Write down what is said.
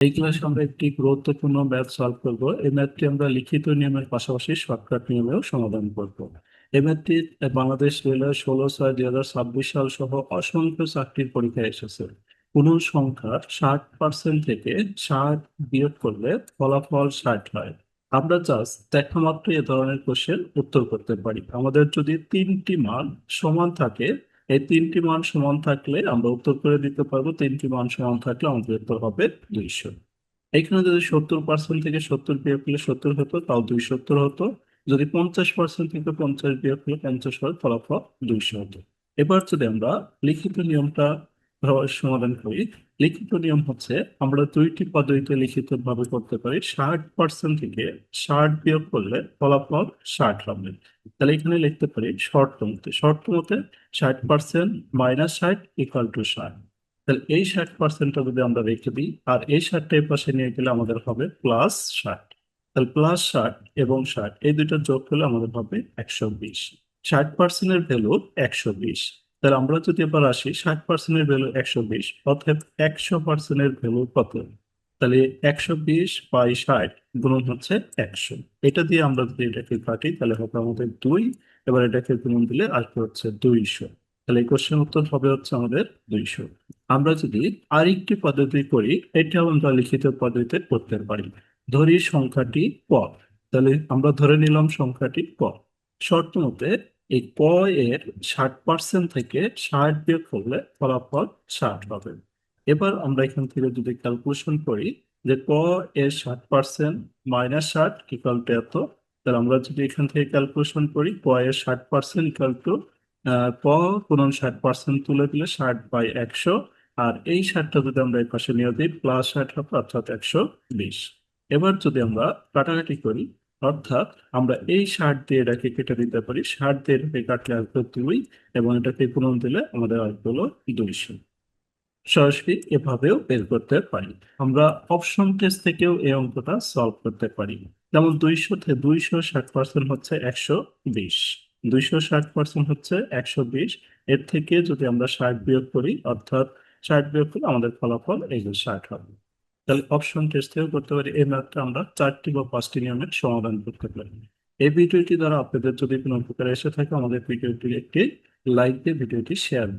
এই ক্লাসে আমরা একটি গুরুত্বপূর্ণ ম্যাথ সলভ করব। এই ম্যাথটি আমরা লিখিত নিয়মের পাশাপাশি শর্টকাট নিয়মেও সমাধান করব। এই ম্যাথটি বাংলাদেশ রেলওয়ে 16/6/2026 সাল সহ অসংখ্য চাকরির পরীক্ষায় এসেছে। কোন সংখ্যার 60% থেকে 60 বিয়োগ করলে ফলাফল 60 হয়। আমরা জাস্ট দেখা মাত্র এ ধরনের কোশ্চেন উত্তর করতে পারি। আমাদের যদি তিনটি মান সমান থাকে, এই তিনটি মান সমান থাকলে আমরা উত্তর করে দিতে পারবো। তিনটি মান সমান থাকলে আমাদের উত্তর হবে 200। এখানে যদি 70% থেকে 70 বিয়োগ করলে 70 হতো, তাও 270 হতো। যদি 50% থেকে 50 বিয়োগ করলে 50 হয়, ফলাফল 200 হতো। এবার যদি আমরা লিখিত নিয়মটা সমাধান করি। লিখিত নিয়ম হচ্ছে, আমরা দুইটি পদ্ধতিতে লিখিত ভাবে করতে পারি। 60% থেকে 60 বিয়োগ করলে ফলাফল 60 হবে। তাহলে এখানে লিখতে পারি শর্ত মতে 60% মাইনাস 60 ইকুয়াল টু 60। তাহলে এই 60%টা যদি আমরা রেখে দিই আর এই 60টা এই পাশে নিয়ে গেলে আমাদের হবে প্লাস 60। তাহলে প্লাস 60 এবং 60 এই দুইটা যোগ করলে আমাদের হবে 120। 60%-এর ভ্যালু 120। তাহলে আমরা যদি এবার আসি, 60%-এর ভ্যালু 120, অর্থাৎ 100%-এর ভ্যালু কত? তাহলে 120 বাই 60 গুণন হচ্ছে 100। এটা দিয়ে আমরা যদি এটাকে কাটি তাহলে হবে আমাদের 2। এবার এটাকে গুণন দিলে আসবে হচ্ছে 200। তাহলে এই কোশ্চেন উত্তর হবে হচ্ছে আমাদের 200। আমরা যদি আরেকটি পদ্ধতি করি, এটাও আমরা লিখিত পদ্ধতিতে করতে পারি। ধরি সংখ্যাটি ক। তাহলে আমরা ধরে নিলাম সংখ্যাটি ক। শর্ত মতে এই ক এর 60% থেকে 60 বিয়োগ করলে ফলাফল 60 হবে। এবার আমরা এখান থেকে যদি ক্যালকুলেশন করি যে ক এর 60% মাইনাস 60 ইকুয়াল টু এত। তাহলে আমরা যদি এখান থেকে ক্যালকুলেশন করি, ক এর 60% ইকুয়াল টু ক গুণন 60% তুলে দিলে 60/100। আর এই 60টা যদি আমরা এই পাশে নিয়ে দিই, প্লাস 60 হবে, অর্থাৎ 120। এবার যদি আমরা কাটাকাটি করি, অর্থাৎ আমরা এই 60 দিয়ে এটাকে কেটে দিতে পারি। 60 দিয়ে এটাকে কাটলে আসবে 2 এবং এটাকে গুণন দিলে আমাদের আসবে হলো 200। সরাসরি এভাবেও বের করতে পারি। আমরা অপশন টেস্ট থেকেও এই অঙ্কটা সলভ করতে পারি। যেমন 200 থেকে 260% হচ্ছে 120। 260% হচ্ছে 120। এর থেকে যদি আমরা 60 বিয়োগ করি, অর্থাৎ 60 বিয়োগ করলে আমাদের ফলাফল এই যে 60 হবে। তাহলে অপশন টেস্ট থেকেও করতে পারি। এই ম্যাথটা আমরা 4টি বা 5টি নিয়মের সমাধান করতে পারি। এই ভিডিওটি দ্বারা আপনাদের যদি কোনো উপকার এসে থাকে, আমাদের ভিডিওটি একটি লাইক দিয়ে ভিডিওটি শেয়ার